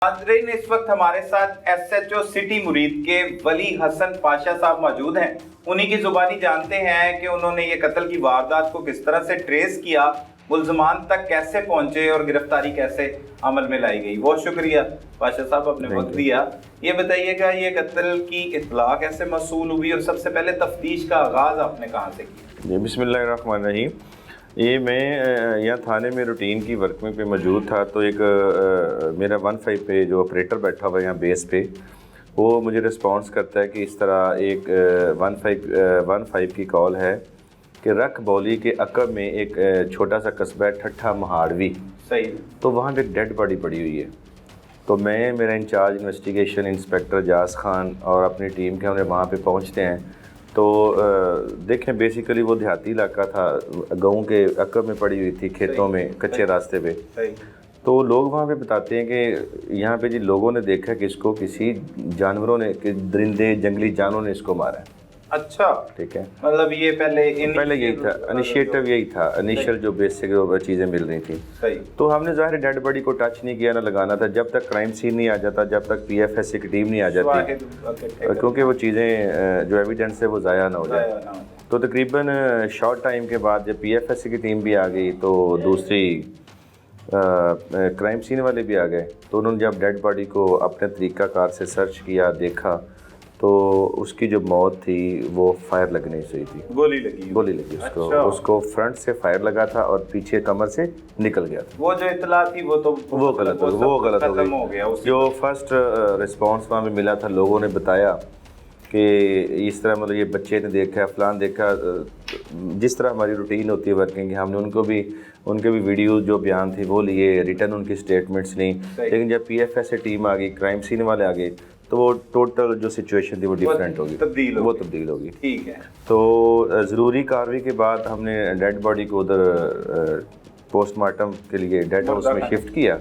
नाज़रीन, इस वक्त हमारे साथ SHO सिटी मुरीद के वली हसन पाशा साहब मौजूद हैं। उन्हीं की जुबानी जानते हैं कि उन्होंने ये कत्ल की वारदात को किस तरह से ट्रेस किया, मुल्ज़मान तक कैसे पहुंचे और गिरफ्तारी कैसे अमल में लाई गई। बहुत शुक्रिया पाशा साहब, आपने वक्त दिया। ये बताइएगा, ये कत्ल की इत्तला कैसे मौसूल हुई और सबसे पहले तफ्तीश का आगाज़ आपने कहाँ से किया? बिस्मिल्लाहिर्रहमानिर्रहीम। ये मैं यहाँ थाने में रूटीन की वर्किंग पे मौजूद था, तो एक मेरा 15 पे जो ऑपरेटर बैठा हुआ है यहाँ बेस पे, वो मुझे रिस्पॉन्स करता है कि इस तरह एक 15 की कॉल है कि रख बौली के अकब में एक छोटा सा कस्बा है ठट्ठा महाड़वी, सही, तो वहाँ पे एक डेड बॉडी पड़ी हुई है। तो मैं, मेरा इंचार्ज इन्वेस्टिगेशन इंस्पेक्टर जास खान और अपनी टीम के हमने वहाँ पे पहुँचते हैं। तो देखें, बेसिकली वो देहाती इलाका था, गाँव के अकब में पड़ी हुई थी, खेतों में, कच्चे रास्ते पे। तो लोग वहाँ पे बताते हैं कि यहाँ पे जिन लोगों ने देखा कि इसको किसी जानवरों ने, कि दरिंदे जंगली जानवरों ने इसको मारा है। अच्छा, ठीक है, मतलब ये पहले यही था, इनिशिएटिव यही था, इनिशियल जो बेसिक चीज़ें मिल रही थी। सही। तो हमने ज़ाहिर डेड बॉडी को टच नहीं किया, ना लगाना था, जब तक क्राइम सीन नहीं आ जाता, जब तक PFS की टीम नहीं आ जाती, क्योंकि वो चीज़ें जो एविडेंस है वो ज़ाया ना हो जाए। तो तकरीबन शॉर्ट टाइम के बाद जब PFS की टीम भी आ गई, तो दूसरी क्राइम सीन वाले भी आ गए। तो उन्होंने जब डेड बॉडी को अपने तरीक़ाकार से सर्च किया, देखा, तो उसकी जो मौत थी वो फायर लगने से हुई थी, गोली लगी उसको। अच्छा। उसको फ्रंट से फायर लगा था और पीछे कमर से निकल गया था। वो जो इत्तला थी वो गलत हो गया। जो फर्स्ट रिस्पांस वहाँ में मिला था, लोगों ने बताया कि इस तरह, मतलब ये बच्चे ने देखा, फलान देखा, जिस तरह हमारी रूटीन होती है वर्किंग की, हमने उनके भी वीडियो जो बयान थी वो लिए, रिटर्न उनकी स्टेटमेंट्स ली। लेकिन जब PFS से टीम आ गई, क्राइम सीन वाले आ गए, तो वो टोटल जो सिचुएशन थी वो डिफरेंट होगी, तब्दील होगी। ठीक है। तो ज़रूरी कार्रवाई के बाद हमने डेड बॉडी को उधर पोस्टमार्टम के लिए डेड हाउस में शिफ्ट किया।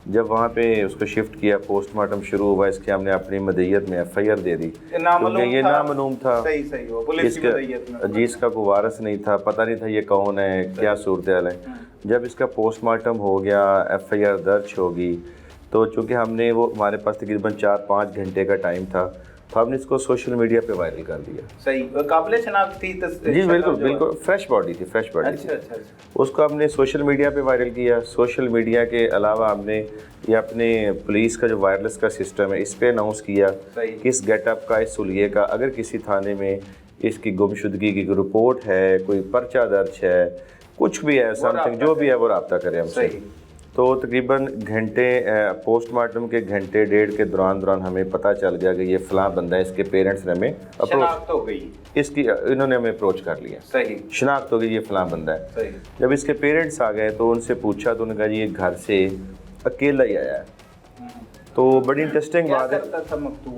जब वहाँ पे उसको शिफ्ट किया, पोस्टमार्टम शुरू हुआ, इसके हमने अपनी मदय्यत में FIR दे दी, क्योंकि ये नामालूम था। जी, इसका कोई वारस नहीं था, पता नहीं था ये कौन है, क्या सूरत हाल है। जब इसका पोस्टमार्टम हो गया, FIR दर्ज होगी, तो चूँकि हमने वो, हमारे पास तकरीबन 4-5 घंटे का टाइम था, तो हमने इसको सोशल मीडिया पे वायरल कर दिया। सही, काबिल शनाख्त थी। जी बिल्कुल फ्रेश बॉडी थी। अच्छा। उसको हमने सोशल मीडिया पे वायरल किया। सोशल मीडिया के अलावा हमने ये अपने पुलिस का जो वायरलेस का सिस्टम है, इस पे अनाउंस किया कि इस गेटअप का, इस सुलिये का, अगर किसी थाने में इसकी गुमशुदगी की रिपोर्ट है, कोई पर्चा दर्ज है, कुछ भी है, समथिंग जो भी है, वो रब्ता करें हमसे। तो तकरीबन घंटे, पोस्टमार्टम के घंटे डेढ़ के दौरान हमें पता चल गया कि ये फ़लाँ बंदा है। इसके पेरेंट्स ने हमें अप्रोच हो गई, इन्होंने हमें अप्रोच कर लिया। सही, शनाख्त हो गई, ये फ़लाँ बंदा है। सही। जब इसके पेरेंट्स आ गए तो उनसे पूछा, तो उन्होंने कहा ये घर से अकेला ही आया है। तो बड़ी इंटरेस्टिंग बात है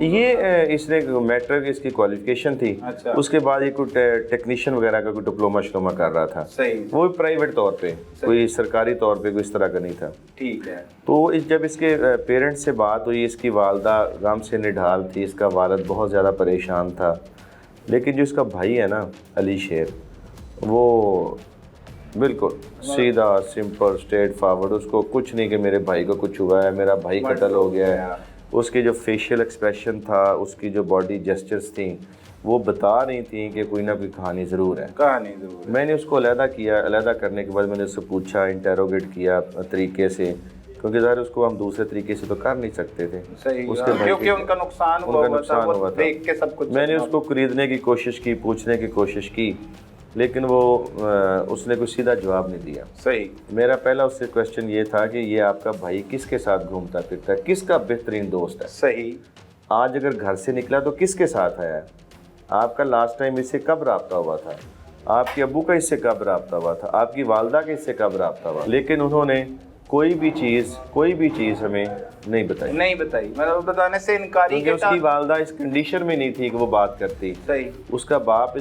ये, इसने मैट्रिक इसकी क्वालिफिकेशन थी। अच्छा। उसके बाद ये कोई टेक्नीशियन वगैरह का कोई डिप्लोमा कर रहा था। सही। वो भी प्राइवेट तौर पे, कोई सरकारी तौर पे कोई इस तरह का नहीं था। ठीक है। तो जब इसके पेरेंट्स से बात हुई, इसकी वालदा गम से निढाल थी, इसका वालिद बहुत ज़्यादा परेशान था। लेकिन जो इसका भाई है ना, अली शेर, वो बिल्कुल सीधा, सिंपल, स्ट्रेट फॉरवर्ड, उसको कुछ नहीं कि मेरे भाई को कुछ हुआ है, मेरा भाई कत्ल हो गया है। उसके जो फेशियल एक्सप्रेशन था, उसकी जो बॉडी जेस्चर्स थी, वो बता रही थी कि कोई ना कोई कहानी ज़रूर है। मैंने उसको अलहदा किया। अलहदा करने के बाद मैंने उससे पूछा, इंटेरोगेट किया तरीके से, क्योंकि ज़ाहिर उसको हम दूसरे तरीके से तो कर नहीं सकते थे। सही, क्योंकि उनका नुकसान हुआ था। देख के सब कुछ मैंने उसको खरीदने की कोशिश की, पूछने की कोशिश की, लेकिन वो उसने कोई सीधा जवाब नहीं दिया। सही। मेरा पहला उससे क्वेश्चन ये था कि ये आपका भाई किसके साथ घूमता फिरता है, किसका बेहतरीन दोस्त है? सही। आज अगर घर से निकला तो किसके साथ आया है? आपका लास्ट टाइम इससे कब रब्ता हुआ था? आपके अब्बू का इससे कब रब्ता हुआ था? आपकी वालदा के इससे कब रब्ता हुआ? लेकिन उन्होंने कोई भी चीज़ हमें नहीं बताई, मतलब बताने से इनकारी के। उसकी वालदा इस कंडीशन में नहीं थी कि वो बात करती। सही। उसका बाप,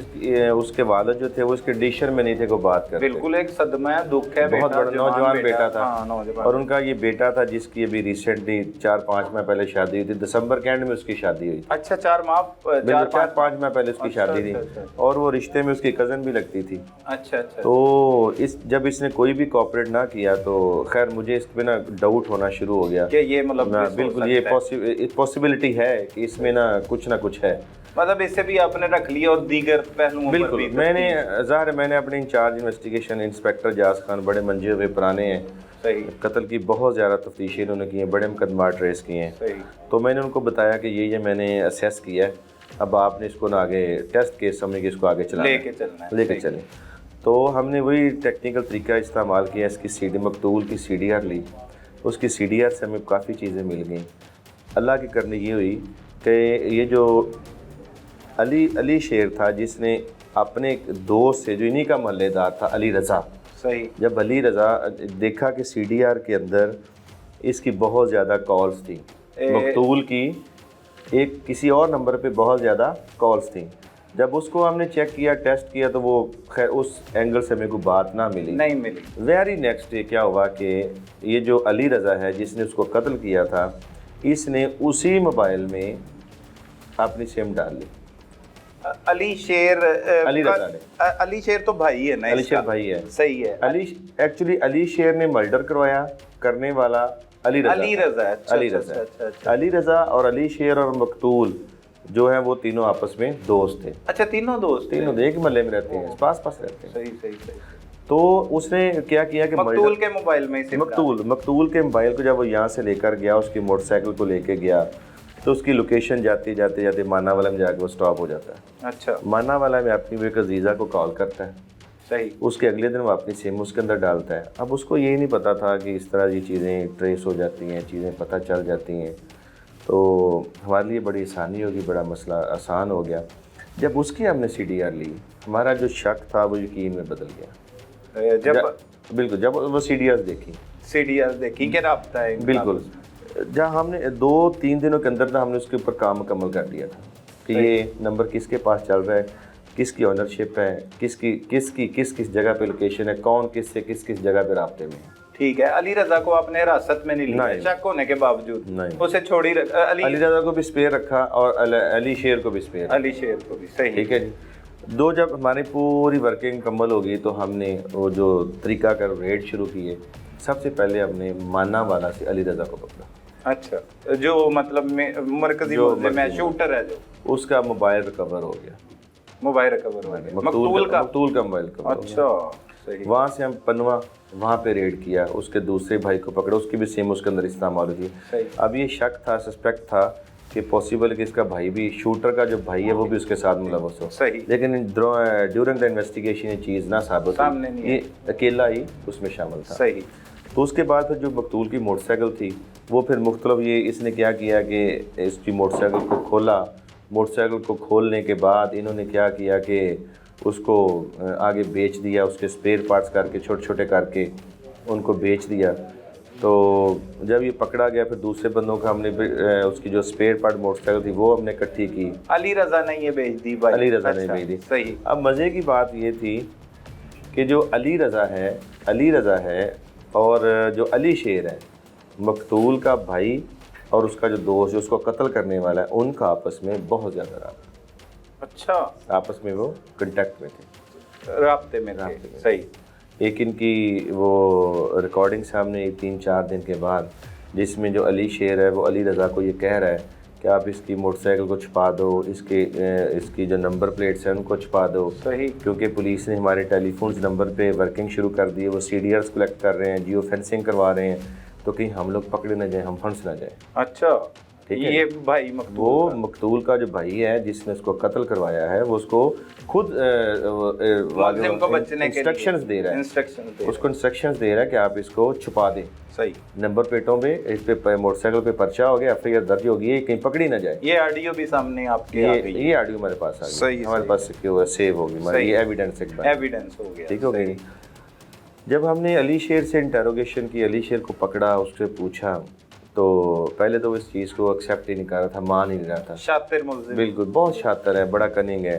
उसके वालिद जो थे, वो इस कंडीशन में नहीं थे कि वो बात करते। बिल्कुल एक सदमा है, दुख है। बहुत बड़ा नौजवान बेटा था। हाँ, और उनका ये बेटा था जिसकी अभी रिसेंटली 4-5 माह पहले शादी हुई थी। दिसंबर के एंड में उसकी शादी हुई। अच्छा, 4-5 माह पहले उसकी शादी थी। और वो रिश्ते में उसकी कज़न भी लगती थी। अच्छा। तो जब इसने कोई भी कोऑपरेट ना किया, तो खैर मुझे इस पे ना डाउट होना शुरू हो गया कि ये मुलव्विस हो बिल्कुल ये सकता है। पॉसिबिलिटी है कि इसमें ना कुछ है। मतलब इससे भी आपने रख लिया और दीगर पहलुओं पर बिल्कुल भी मैंने ज़ाहिर है मैंने अपने इंचार्ज इन्वेस्टिगेशन इंस्पेक्टर जास खान बड़े मंजे हुए पुराने हैं, सही कत्ल की बहुत ज़्यादा तफ्तीशें इन्होंने की हैं, बड़े मुकदमा ट्रेस किए हैं। सही तो मैंने उनको बताया कि ये मैंने असेस किया है, अब आपने इसको ना आगे टेस्ट केस समझ के इसको आगे चलाना लेके चलना है, लेके सही। चलें। तो हमने वही टेक्निकल तरीका इस्तेमाल किया, इसकी सीडी मकतूल की CDR ली, उसकी CDR से हमें काफ़ी चीज़ें मिल गई। अल्लाह की करनी ये हुई कि ये जो अली शेर था जिसने अपने एक दोस्त से जो इन्हीं का महल्लेदार था अली रज़ा, सही जब अली रज़ा देखा कि CDR के अंदर इसकी बहुत ज़्यादा कॉल्स थी, मकतूल की एक किसी और नंबर पे बहुत ज़्यादा कॉल्स थी, जब उसको हमने चेक किया टेस्ट किया तो वो खैर उस एंगल से मेरे को बात ना मिली, नहीं मिली। वेरी नेक्स्ट डे क्या हुआ कि ये जो अली रज़ा है जिसने उसको कत्ल किया था, इसने उसी मोबाइल में अपनी सिम डाल ली। अली शेर अली रज़ा ने, अली शेर तो भाई है ना अली इसका? शेर भाई है, सही है। एक्चुअली अली शेर ने मर्डर करवाया, करने वाला अली रज़ा अली रज़ा अच्छा, अली अच्छा, रज़ा अच्छा, अच्छा। अली रज़ा और अली शेर और मकतूल जो है वो तीनों आपस में दोस्त थे, अच्छा तीनों दोस्त थे। तीनों एक महल्ले में रहते हैं, पास रहते हैं। सही सही सही। तो उसने क्या किया कि मकतूल के मोबाइल में ही मकतूल के मोबाइल को जब वो यहाँ से लेकर गया, उसकी मोटरसाइकिल को लेके गया, तो उसकी लोकेशन जाते जाते मानावाला में जाकर वो स्टॉप हो जाता है। अच्छा मानावाला में अपनी वो एक अजीज़ा को कॉल करता है, सही। उसके अगले दिन वो अपनी सिम उसके अंदर डालता है। अब उसको ये नहीं पता था कि इस तरह ये चीज़ें ट्रेस हो जाती हैं, चीज़ें पता चल जाती हैं, तो हमारे लिए बड़ी आसानी होगी, बड़ा मसला आसान हो गया। जब उसकी हमने CDR ली, हमारा जो शक था वो यकीन में बदल गया। बिल्कुल जब वो CDR देखी कि राब्ता है इनका। बिल्कुल, जहाँ हमने 2-3 दिनों के अंदर ना हमने उसके ऊपर काम मुकम्मल कर लिया था कि ये नंबर किसके पास चल रहा है, किसकी ओनरशिप है, किस जगह पे लोकेशन है, कौन किससे किस जगह पे राब्ते में है। ठीक है। अली रज़ा को आपने हिरासत में नहीं लिया शक होने के बावजूद? नहीं, उसे छोड़ी अली रज़ा को भी स्पेयर रखा और अली शेर को भी स्पेयर, अली शेर को भी। सही, ठीक है जी। जब हमारी पूरी वर्किंग मुकम्मल होगी तो हमने वो जो तरीका कर रेड शुरू किए। सबसे पहले हमने मानावाला से अली रज़ा को पकड़ा। अच्छा, जो मतलब मरकजी मुल्ज़िम है, शूटर है जो, उसका मोबाइल रिकवर हो गया। मोबाइल रिकवर हो गया, मकतूल का मोबाइल रिकवर। अच्छा सही। वहाँ से हम पनवा वहाँ पे रेड किया, उसके दूसरे भाई को पकड़ा, उसकी भी सिम उसके अंदर इस्तेमाल हुई थी। अब ये शक था, सस्पेक्ट था कि पॉसिबल कि इसका भाई भी, शूटर का जो भाई है वो भी उसके साथ मुलव्वस हो। सही। लेकिन ड्यूरिंग द इन्वेस्टिगेशन ये चीज़ ना साबित हुई, ये अकेला ही उसमें शामिल था। सही। तो उसके बाद फिर जो मकतूल की मोटरसाइकिल थी वो फिर मुख्तलिफ, ये इसने क्या किया कि इसकी मोटरसाइकिल को खोला, मोटरसाइकिल को खोलने के बाद इन्होंने क्या किया कि उसको आगे बेच दिया, उसके स्पेयर पार्ट्स करके छोटे छोटे करके उनको बेच दिया। तो जब ये पकड़ा गया फिर दूसरे बंदों का हमने उसकी जो स्पेयर पार्ट मोटरसाइकिल थी वो हमने इकट्ठी की। अली रज़ा ने ये बेच दी भाई? अली रज़ा ने बेच दी। सही। अब मज़े की बात ये थी कि जो अली रज़ा है और जो अली शेर है, मकतूल का भाई और उसका जो दोस्त जो उसको कत्ल करने वाला है, उनका आपस में बहुत ज़्यादा रहा। अच्छा, आपस में वो कांटेक्ट में थे, राब्ते में थे। सही। एक इनकी वो रिकॉर्डिंग सामने 3-4 दिन के बाद, जिसमें जो अली शेर है वो अली रज़ा को ये कह रहा है कि आप इसकी मोटरसाइकिल को छुपा दो, इसकी जो नंबर प्लेट्स हैं उनको छुपा दो। सही। क्योंकि पुलिस ने हमारे टेलीफोन्स नंबर पे वर्किंग शुरू कर दी है, वो CDRs कलेक्ट कर रहे हैं, जियो फेंसिंग करवा रहे हैं, तो कहीं हम लोग पकड़े ना जाए, हम फंस ना जाए। अच्छा, ठीक है। ये भाई मकतूल, वो मकतूल का जो भाई है जिसने उसको कत्ल करवाया है, वो उसको खुद इंस्ट्रक्शंस दे रहा है, उसको इंस्ट्रक्शंस दे रहा है कि आप इसको छुपा दें। सही। नंबर प्लेटों पे, इस पे मोटरसाइकिल पे पर्चा हो गया, FIR दर्ज होगी, ये कहीं पकड़ी ना जाए। ये ऑडियो भी सामने आपके आ गई। ये ऑडियो हमारे पास आ गई। सही, हमारे पास सेव होगी, हमारी ये एविडेंस हो गया। ठीक हो गई। जब हमने अली शेर से इंटरोगेशन की, अली शेर को पकड़ा, उससे पूछा, तो पहले तो वो इस चीज़ को एक्सेप्ट ही नहीं कर रहा था, मान ही नहीं रहा था। शातिर मुल्ज़िम, बिल्कुल, बहुत शातिर है, बड़ा कनिंग है।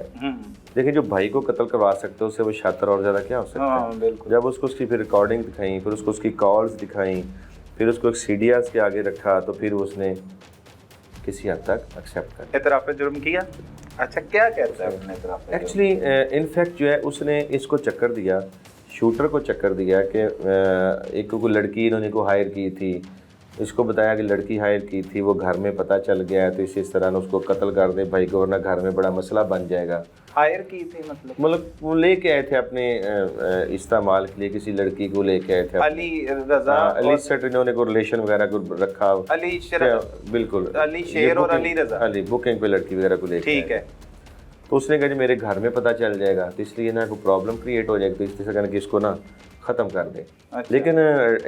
देखिए, जो भाई को कत्ल करवा सकते हो उससे वो शातिर और ज़्यादा क्या हो सकता है। जब उसको उसकी फिर रिकॉर्डिंग दिखाई, फिर उसको उसकी कॉल्स दिखाई, फिर उसको CDRs के आगे रखा, तो फिर उसने किसी हद तक एक्सेप्ट कर इतराफ़ जुर्म किया। अच्छा, क्या कहता है उसने इतराफ़? एक्चुअली इनफैक्ट जो है उसने इसको चक्कर दिया, शूटर को चक्कर दिया कि एक को लड़की इन्होंने को हायर की थी इसको बताया कि लड़की हायर की थी, वो घर में पता चल गया है तो इस तरह ना उसको कत्ल कर दे भाई को, वरना घर में बड़ा मसला बन जाएगा। हायर की थी मतलब वो लेके आए थे अपने इस्तेमाल के लिए, किसी लड़की को लेके आए थे अली रजा, अली सेट, इन्होंने कोई रिलेशन वगैरह को रखा, अली बिल्कुल अली शेर और अली रजा, अली बुकिंग पे लड़की वगैरह को लेके ठीक है। तो उसने कहा जी मेरे घर में पता चल जाएगा तो इसलिए ना कोई प्रॉब्लम क्रिएट हो जाएगी, तो इस तरह करके कि इसको ना ख़त्म कर दे। अच्छा। लेकिन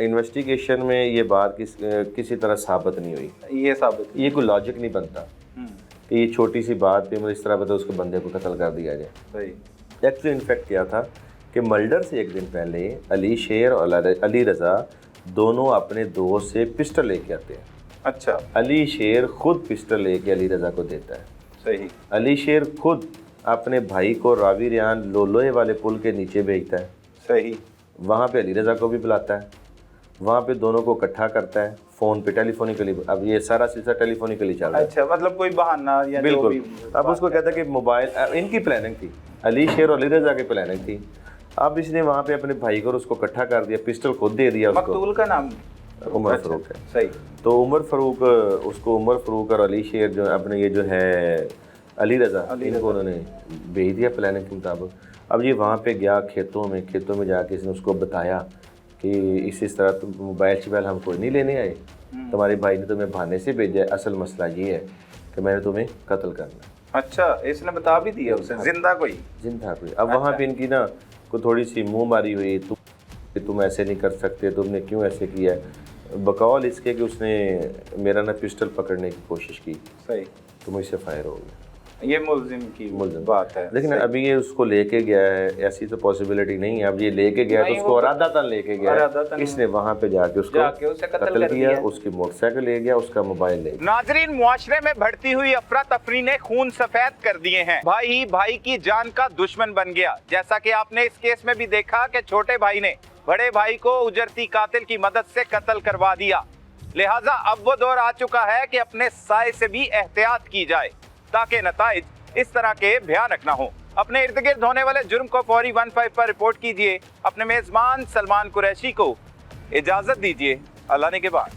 इन्वेस्टिगेशन में ये बात किसी तरह साबित नहीं हुई, ये साबित, ये कोई लॉजिक नहीं बनता कि ये छोटी सी बात पे मतलब इस तरह बता उसको बंदे को कत्ल कर दिया जाए। सही। एक्चुअली इनफैक्ट क्या था कि मर्डर से एक दिन पहले अली शेर और अली रज़ा दोनों अपने दोस्त से पिस्टल लेके आते हैं। अच्छा। अली शेर खुद पिस्टल लेके अली रज़ा को देता है। सही। अली शेर खुद अपने भाई को रावी रियान लोहे वाले पुल के नीचे भेजता है। सही। वहाँ पे अली रज़ा को भी बुलाता है, वहाँ पे दोनों को इकट्ठा करता है फ़ोन पे टेलीफोनिकली। अब ये सारा सिलसिला टेलीफोनिकली चल रहा है। अच्छा, मतलब कोई बहाना या बिल्कुल। जो भी अब उसको कहता है कि मोबाइल, इनकी प्लानिंग थी, अली शेर और अली रज़ा की प्लानिंग थी। अब इसने वहाँ पे अपने भाई को उसको इकट्ठा कर दिया, पिस्टल खुद दे दिया उसको। मकतूल का नाम उमर अच्छा, फ़रूक है। सही। तो उमर फ़रूक और अली शेर जो अपने ये जो है अली रज़ा, इनको उन्होंने भेज दिया प्लानिंग के मुताबिक। अब ये वहाँ पे गया खेतों में जाके इसने उसको बताया कि इस तरह तुम मोबाइल शोबाइल हम कोई नहीं लेने आए, तुम्हारे भाई ने तुम्हें बहाने से भेजा है, असल मसला ये है कि मैंने तुम्हें कत्ल करना। अच्छा, इसने बता भी दिया उसे, जिंदा कोई। अब वहाँ पे इनकी ना को थोड़ी सी मुँह मारी हुई, तुम ऐसे नहीं कर सकते, तुमने क्यों ऐसे किया है, बकौल इसके कि उसने मेरा ना पिस्टल पकड़ने की कोशिश की। सही। तो मुझसे फायर हो गया। ये मुल्जिम की बात है। लेकिन अभी ये उसको लेके गया है, ऐसी तो पॉसिबिलिटी नहीं है। अब ये लेके गया तो उसको इरादतन लेके गया, इसने वहाँ पे जाके उसे कत्ल किया, उसकी मोटरसाइकिल ले गया, उसका मोबाइल ले गया। नाजरीन, मुआशरे में बढ़ती हुई अफरा तफरी ने खून सफेद कर दिए हैं। भाई ही भाई की जान का दुश्मन बन गया। जैसा कि आपने इस केस में भी देखा कि छोटे भाई ने बड़े भाई को उजरती कातिल की मदद से कत्ल करवा दिया। लिहाजा अब वो दौर आ चुका है कि अपने साए से भी एहतियात की जाए ताकि नताइज इस तरह के भयानक ना हो। अपने इर्द गिर्द होने वाले जुर्म को फौरी 15 पर रिपोर्ट कीजिए। अपने मेजबान सलमान कुरैशी को इजाजत दीजिए। अल्लाह ने के बाद।